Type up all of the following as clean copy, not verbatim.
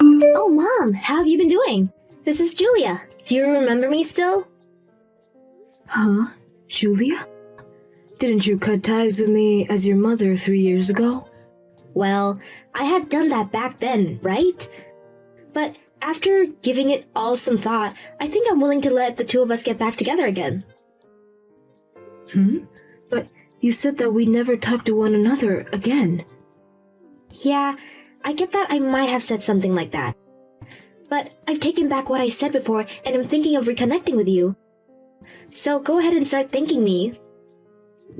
Oh, Mom, how have you been doing? This is Julia. Do you remember me still? Huh? Julia? Didn't you cut ties with me as your mother 3 years ago? Well, I had done that back then, right? But after giving it all some thought, I think I'm willing to let the two of us get back together again. But you said that we never talked to one another again. Yeah, I get that I might have said something like that. But I've taken back what I said before and I'm thinking of reconnecting with you. So go ahead and start thanking me.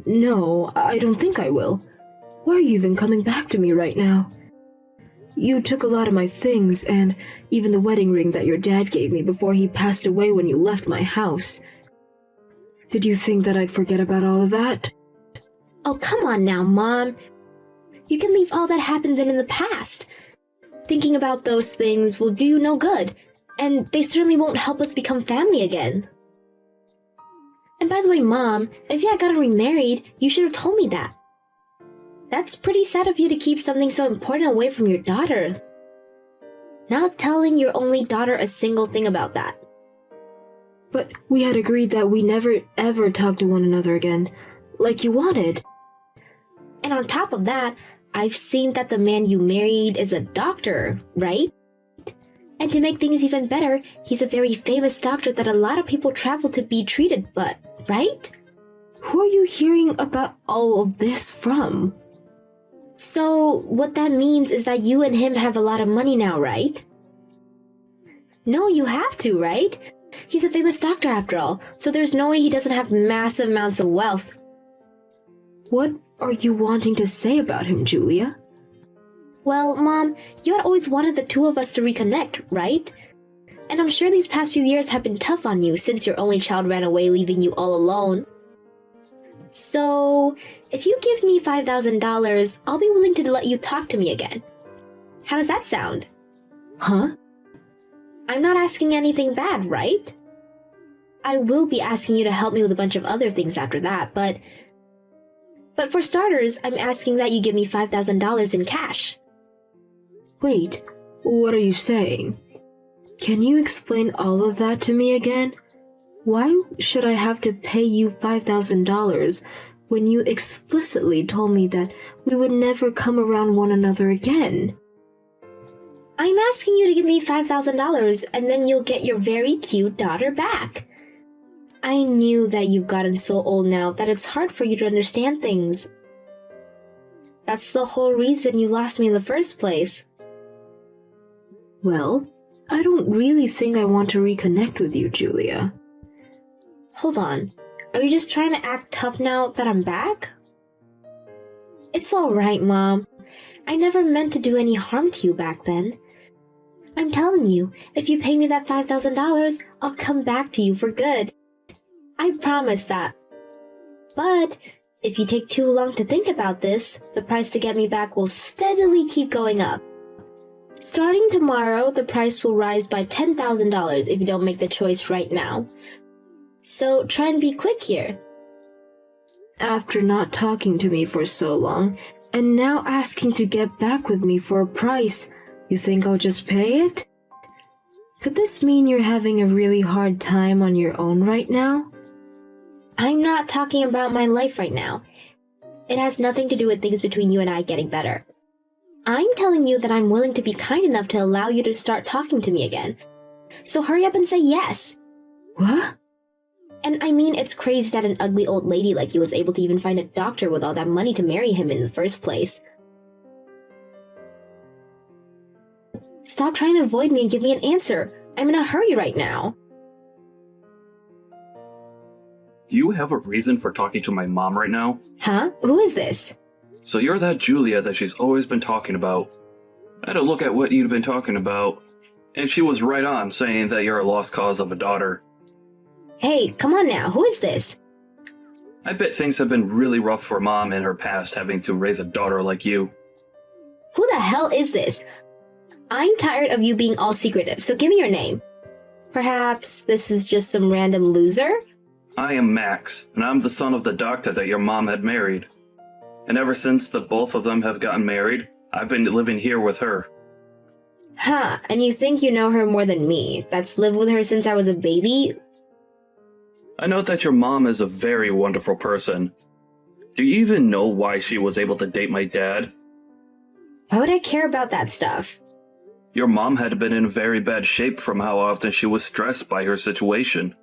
No, I don't think I will. Why are you even coming back to me right now? You took a lot of my things, and even the wedding ring that your dad gave me before he passed away when you left my house. Did you think that I'd forget about all of that? Oh, come on now, Mom. You can leave all that happened then in the past. Thinking about those things will do you no good, and they certainly won't help us become family again. And by the way, Mom, if you had gotten remarried, you should have told me that. That's pretty sad of you to keep something so important away from your daughter. Not telling your only daughter a single thing about that. But we had agreed that we never ever talk to one another again, like you wanted. And on top of that, I've seen that the man you married is a doctor, right? And to make things even better, he's a very famous doctor that a lot of people travel to be treated, but, right? Who are you hearing about all of this from? So, what that means is that you and him have a lot of money now, right? No, you have to, right? He's a famous doctor after all, so there's no way he doesn't have massive amounts of wealth. What are you wanting to say about him, Julia? Well, Mom, you had always wanted the two of us to reconnect, right? And I'm sure these past few years have been tough on you since your only child ran away leaving you all alone. So, if you give me $5,000, I'll be willing to let you talk to me again. How does that sound? Huh? I'm not asking anything bad, right? I will be asking you to help me with a bunch of other things after that, but for starters, I'm asking that you give me $5,000 in cash. Wait, what are you saying? Can you explain all of that to me again? Why should I have to pay you $5,000 when you explicitly told me that we would never come around one another again? I'm asking you to give me $5,000 and then you'll get your very cute daughter back. I knew that you've gotten so old now that it's hard for you to understand things. That's the whole reason you lost me in the first place. Well, I don't really think I want to reconnect with you, Julia. Hold on. Are you just trying to act tough now that I'm back? It's alright, Mom. I never meant to do any harm to you back then. I'm telling you, if you pay me that $5,000, I'll come back to you for good. I promise that. But if you take too long to think about this, the price to get me back will steadily keep going up. Starting tomorrow, the price will rise by $10,000 if you don't make the choice right now. So try and be quick here. After not talking to me for so long, and now asking to get back with me for a price, you think I'll just pay it? Could this mean you're having a really hard time on your own right now? I'm not talking about my life right now. It has nothing to do with things between you and I getting better. I'm telling you that I'm willing to be kind enough to allow you to start talking to me again. So hurry up and say yes. What? And I mean, it's crazy that an ugly old lady like you was able to even find a doctor with all that money to marry him in the first place. Stop trying to avoid me and give me an answer. I'm in a hurry right now. Do you have a reason for talking to my mom right now? Huh? Who is this? So you're that Julia that she's always been talking about. I had a look at what you'd been talking about, and she was right on saying that you're a lost cause of a daughter. Hey, come on now, who is this? I bet things have been really rough for Mom in her past having to raise a daughter like you. Who the hell is this? I'm tired of you being all secretive, so give me your name. Perhaps this is just some random loser? I am Max, and I'm the son of the doctor that your mom had married. And ever since the both of them have gotten married, I've been living here with her. Huh, and you think you know her more than me? That's lived with her since I was a baby? I know that your mom is a very wonderful person. Do you even know why she was able to date my dad? Why would I care about that stuff? Your mom had been in very bad shape from how often she was stressed by her situation.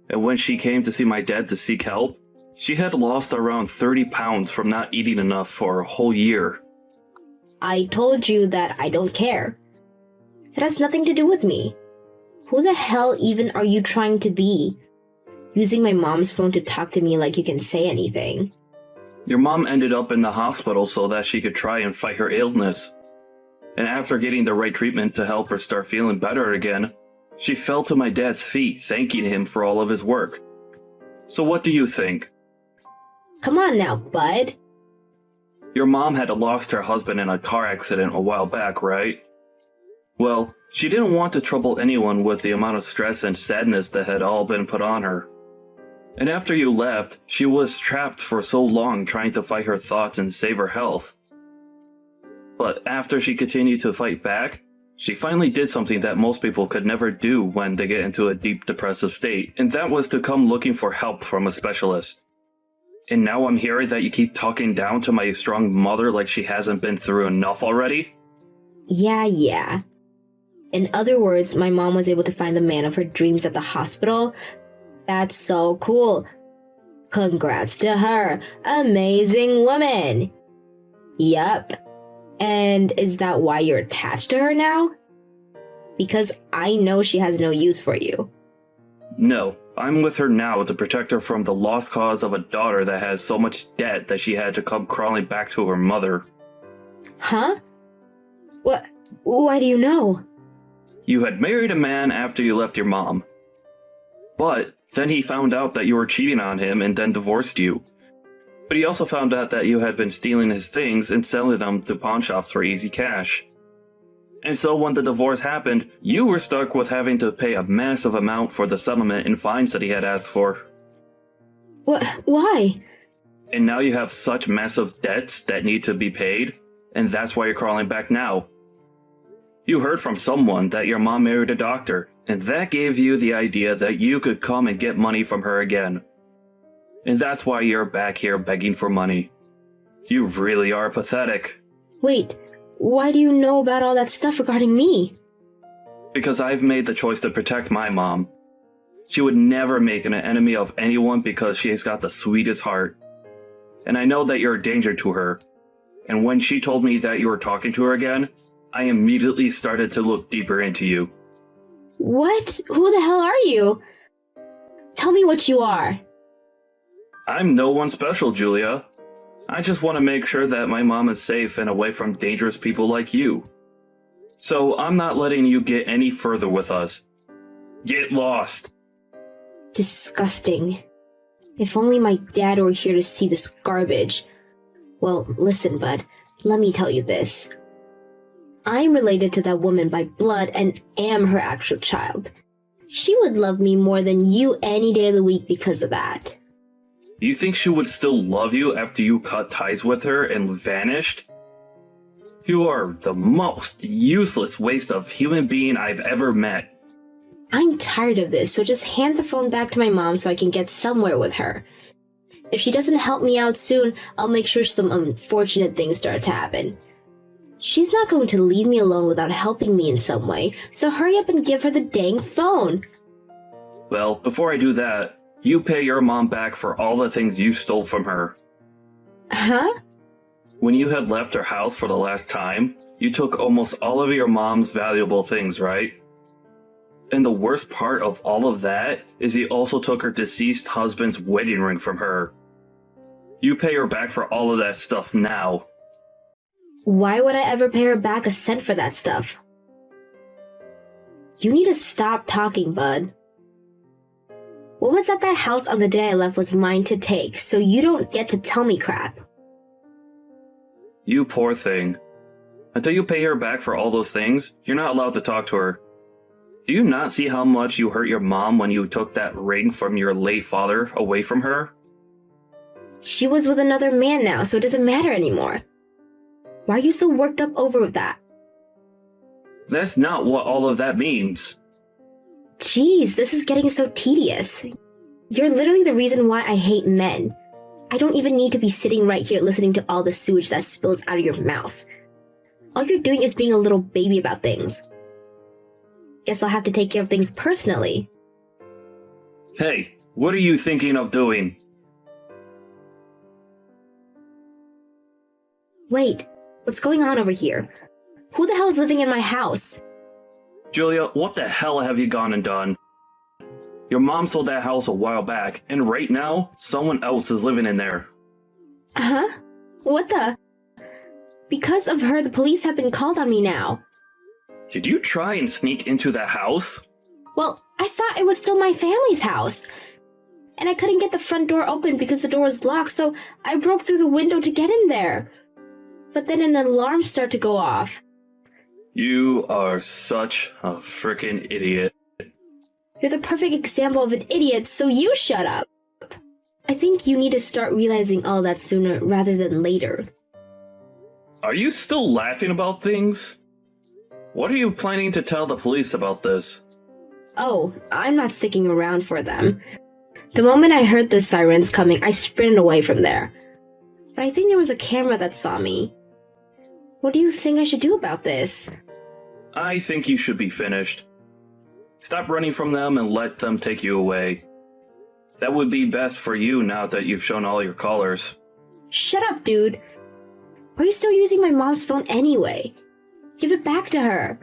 And when she came to see my dad to seek help, she had lost around 30 pounds from not eating enough for a whole year. I told you that I don't care. It has nothing to do with me. Who the hell even are you trying to be? Using my mom's phone to talk to me like you can say anything. Your mom ended up in the hospital so that she could try and fight her illness. And after getting the right treatment to help her start feeling better again, she fell to my dad's feet, thanking him for all of his work. So what do you think? Come on now, bud. Your mom had lost her husband in a car accident a while back, right? Well, she didn't want to trouble anyone with the amount of stress and sadness that had all been put on her. And after you left, she was trapped for so long trying to fight her thoughts and save her health. But after she continued to fight back, she finally did something that most people could never do when they get into a deep depressive state, and that was to come looking for help from a specialist. And now I'm hearing that you keep talking down to my strong mother like she hasn't been through enough already? Yeah. In other words, my mom was able to find the man of her dreams at the hospital. That's so cool. Congrats to her. Amazing woman. Yup. And is that why you're attached to her now? Because I know she has no use for you. No, I'm with her now to protect her from the lost cause of a daughter that has so much debt that she had to come crawling back to her mother. Huh? What? Why do you know? You had married a man after you left your mom. But then he found out that you were cheating on him and then divorced you. But he also found out that you had been stealing his things and selling them to pawn shops for easy cash. And so when the divorce happened, you were stuck with having to pay a massive amount for the settlement and fines that he had asked for. What? Why? And now you have such massive debts that need to be paid, and that's why you're crawling back now. You heard from someone that your mom married a doctor, and that gave you the idea that you could come and get money from her again. And that's why you're back here begging for money. You really are pathetic. Wait, why do you know about all that stuff regarding me? Because I've made the choice to protect my mom. She would never make an enemy of anyone because she's got the sweetest heart. And I know that you're a danger to her. And when she told me that you were talking to her again, I immediately started to look deeper into you. What? Who the hell are you? Tell me what you are. I'm no one special, Julia. I just want to make sure that my mom is safe and away from dangerous people like you. So I'm not letting you get any further with us. Get lost. Disgusting. If only my dad were here to see this garbage. Well, listen, bud. Let me tell you this. I'm related to that woman by blood and am her actual child. She would love me more than you any day of the week because of that. You think she would still love you after you cut ties with her and vanished? You are the most useless waste of human being I've ever met. I'm tired of this, so just hand the phone back to my mom so I can get somewhere with her. If she doesn't help me out soon, I'll make sure some unfortunate things start to happen. She's not going to leave me alone without helping me in some way, so hurry up and give her the dang phone. Well, before I do that, you pay your mom back for all the things you stole from her. Huh? When you had left her house for the last time, you took almost all of your mom's valuable things, right? And the worst part of all of that is you also took her deceased husband's wedding ring from her. You pay her back for all of that stuff now. Why would I ever pay her back a cent for that stuff? You need to stop talking, bud. What was at that house on the day I left was mine to take, so you don't get to tell me crap. You poor thing. Until you pay her back for all those things, you're not allowed to talk to her. Do you not see how much you hurt your mom when you took that ring from your late father away from her? She was with another man now, so it doesn't matter anymore. Why are you so worked up over that? That's not what all of that means. Jeez, this is getting so tedious. You're literally the reason why I hate men. I don't even need to be sitting right here listening to all the sewage that spills out of your mouth. All you're doing is being a little baby about things. Guess I'll have to take care of things personally. Hey, what are you thinking of doing? Wait, what's going on over here? Who the hell is living in my house? Julia, what the hell have you gone and done? Your mom sold that house a while back, and right now, someone else is living in there. Huh? What the? Because of her, the police have been called on me now. Did you try and sneak into that house? Well, I thought it was still my family's house. And I couldn't get the front door open because the door was locked, so I broke through the window to get in there. But then an alarm started to go off. You are such a frickin' idiot. You're the perfect example of an idiot, so you shut up. I think you need to start realizing all that sooner rather than later. Are you still laughing about things? What are you planning to tell the police about this? Oh, I'm not sticking around for them. The moment I heard the sirens coming, I sprinted away from there. But I think there was a camera that saw me. What do you think I should do about this? I think you should be finished. Stop running from them and let them take you away. That would be best for you now that you've shown all your colors. Shut up, dude. Why are you still using my mom's phone anyway? Give it back to her.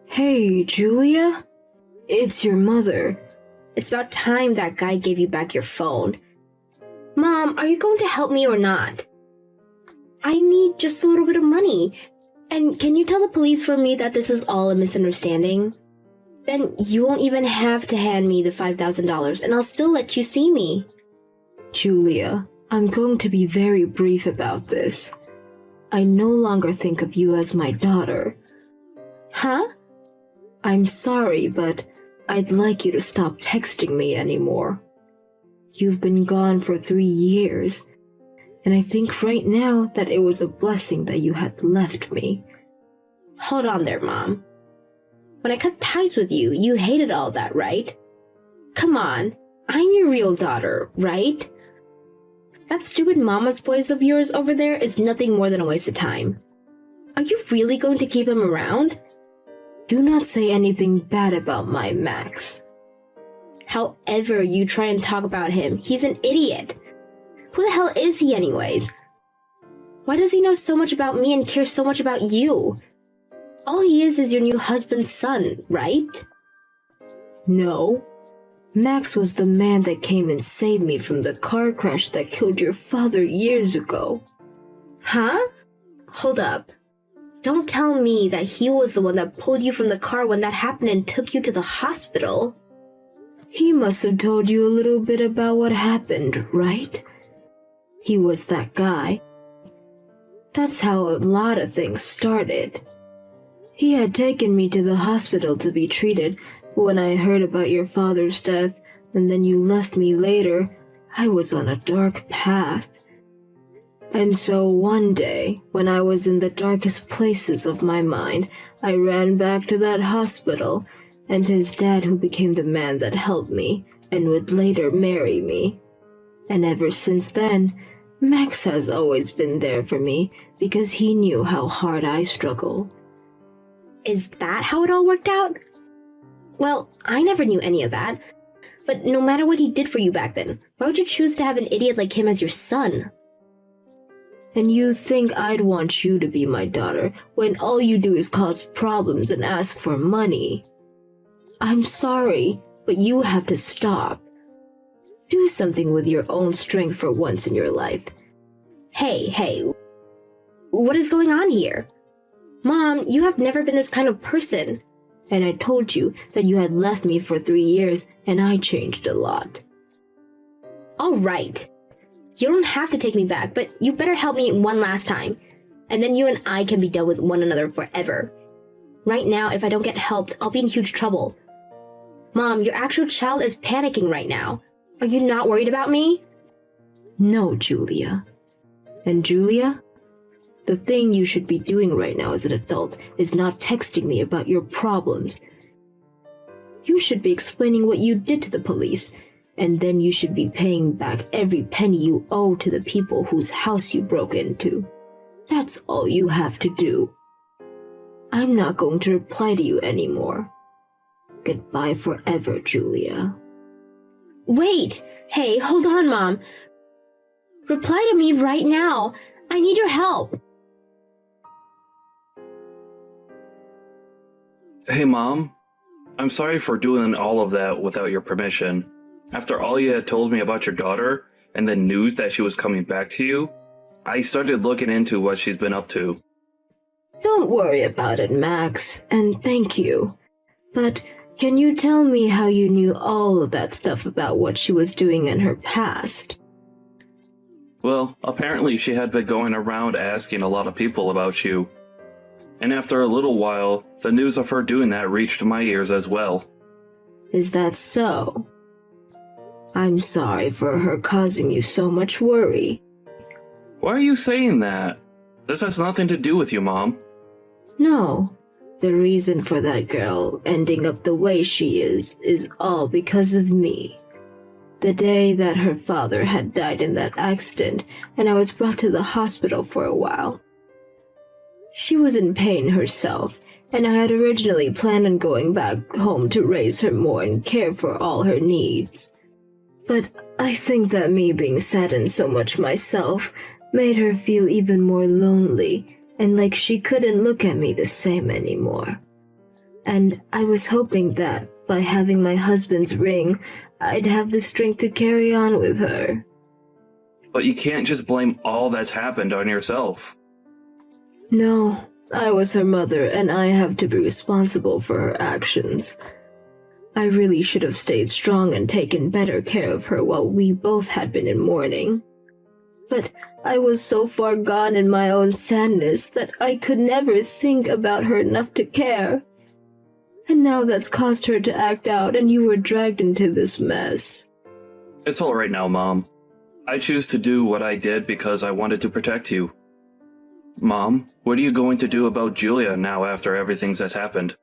Hey, Julia? It's your mother. It's about time that guy gave you back your phone. Mom, are you going to help me or not? I need just a little bit of money. And can you tell the police for me that this is all a misunderstanding? Then you won't even have to hand me the $5,000 and I'll still let you see me. Julia, I'm going to be very brief about this. I no longer think of you as my daughter. Huh? I'm sorry, but I'd like you to stop texting me anymore. You've been gone for 3 years, and I think right now that it was a blessing that you had left me. Hold on there, Mom. When I cut ties with you, you hated all that, right? Come on, I'm your real daughter, right? That stupid mama's boys of yours over there is nothing more than a waste of time. Are you really going to keep him around? Do not say anything bad about my Max. However you try and talk about him, he's an idiot. Who the hell is he anyways? Why does he know so much about me and care so much about you? All he is your new husband's son, right? No. Max was the man that came and saved me from the car crash that killed your father years ago. Huh? Hold up. Don't tell me that he was the one that pulled you from the car when that happened and took you to the hospital. He must have told you a little bit about what happened, right? He was that guy. That's how a lot of things started. He had taken me to the hospital to be treated, but when I heard about your father's death, and then you left me later, I was on a dark path. And so one day, when I was in the darkest places of my mind, I ran back to that hospital, and his dad who became the man that helped me, and would later marry me. And ever since then, Max has always been there for me, because he knew how hard I struggle. Is that how it all worked out? Well, I never knew any of that. But no matter what he did for you back then, why would you choose to have an idiot like him as your son? And you think I'd want you to be my daughter when all you do is cause problems and ask for money? I'm sorry, but you have to stop. Do something with your own strength for once in your life. Hey, what is going on here? Mom, you have never been this kind of person. And I told you that you had left me for 3 years and I changed a lot. All right. You don't have to take me back, but you better help me one last time. And then you and I can be done with one another forever. Right now, if I don't get helped, I'll be in huge trouble. Mom, your actual child is panicking right now. Are you not worried about me? No, Julia. And Julia, The thing you should be doing right now as an adult is not texting me about your problems. You should be explaining what you did to the police, and then you should be paying back every penny you owe to the people whose house you broke into. That's all you have to do. I'm not going to reply to you anymore. Goodbye forever, Julia. Wait! Hey, hold on, Mom. Reply to me right now. I need your help. Hey, Mom. I'm sorry for doing all of that without your permission. After all you had told me about your daughter, and the news that she was coming back to you, I started looking into what she's been up to. Don't worry about it, Max, and thank you. But can you tell me how you knew all of that stuff about what she was doing in her past? Well, apparently she had been going around asking a lot of people about you. And after a little while, the news of her doing that reached my ears as well. Is that so? I'm sorry for her causing you so much worry. Why are you saying that? This has nothing to do with you, Mom. No, the reason for that girl ending up the way she is all because of me. The day that her father had died in that accident and I was brought to the hospital for a while. She was in pain herself, and I had originally planned on going back home to raise her more and care for all her needs. But I think that me being saddened so much myself made her feel even more lonely and like she couldn't look at me the same anymore. And I was hoping that by having my husband's ring, I'd have the strength to carry on with her. But you can't just blame all that's happened on yourself. No, I was her mother and I have to be responsible for her actions. I really should have stayed strong and taken better care of her while we both had been in mourning. But I was so far gone in my own sadness that I could never think about her enough to care. And now that's caused her to act out and you were dragged into this mess. It's all right now, Mom. I choose to do what I did because I wanted to protect you. Mom, what are you going to do about Julia now after everything that's happened?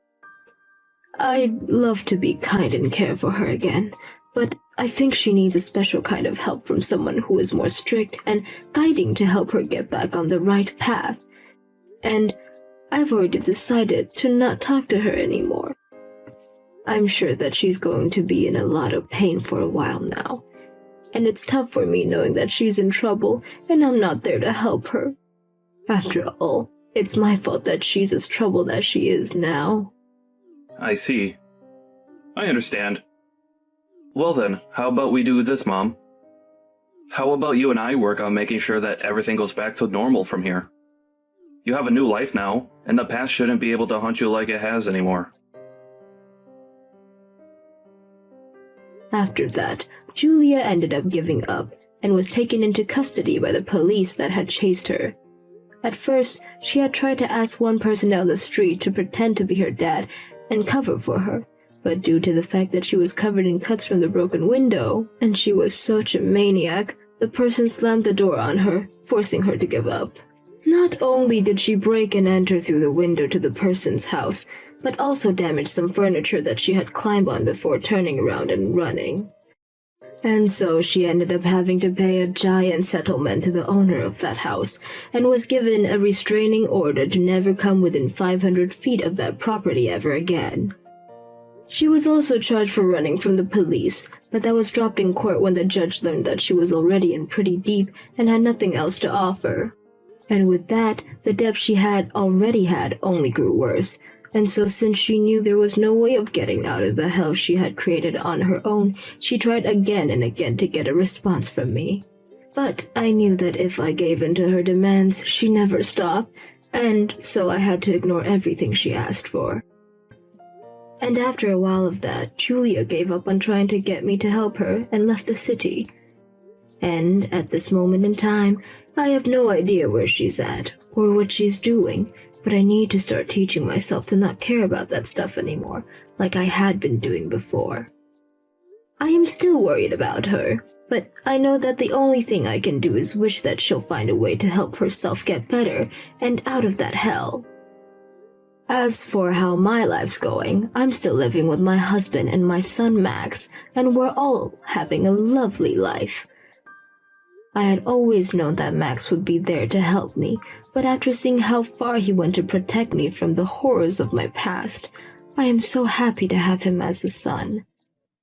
I'd love to be kind and care for her again, but I think she needs a special kind of help from someone who is more strict and guiding to help her get back on the right path. And I've already decided to not talk to her anymore. I'm sure that she's going to be in a lot of pain for a while now, and it's tough for me knowing that she's in trouble and I'm not there to help her. After all, it's my fault that she's as troubled as she is now. I see. I understand. Well then, how about we do this, Mom? How about you and I work on making sure that everything goes back to normal from here? You have a new life now, and the past shouldn't be able to haunt you like it has anymore. After that, Julia ended up giving up and was taken into custody by the police that had chased her. At first, she had tried to ask one person down the street to pretend to be her dad and cover for her, but due to the fact that she was covered in cuts from the broken window, and she was such a maniac, the person slammed the door on her, forcing her to give up. Not only did she break and enter through the window to the person's house, but also damaged some furniture that she had climbed on before turning around and running. And so she ended up having to pay a giant settlement to the owner of that house, and was given a restraining order to never come within 500 feet of that property ever again. She was also charged for running from the police, but that was dropped in court when the judge learned that she was already in pretty deep and had nothing else to offer. And with that, the debt she had already had only grew worse, and so since she knew there was no way of getting out of the hell she had created on her own, she tried again and again to get a response from me. But I knew that if I gave in to her demands, she never stopped, and so I had to ignore everything she asked for. And after a while of that, Julia gave up on trying to get me to help her and left the city. And at this moment in time, I have no idea where she's at or what she's doing, but I need to start teaching myself to not care about that stuff anymore, like I had been doing before. I am still worried about her, but I know that the only thing I can do is wish that she'll find a way to help herself get better and out of that hell. As for how my life's going, I'm still living with my husband and my son Max, and we're all having a lovely life. I had always known that Max would be there to help me, but after seeing how far he went to protect me from the horrors of my past, I am so happy to have him as a son.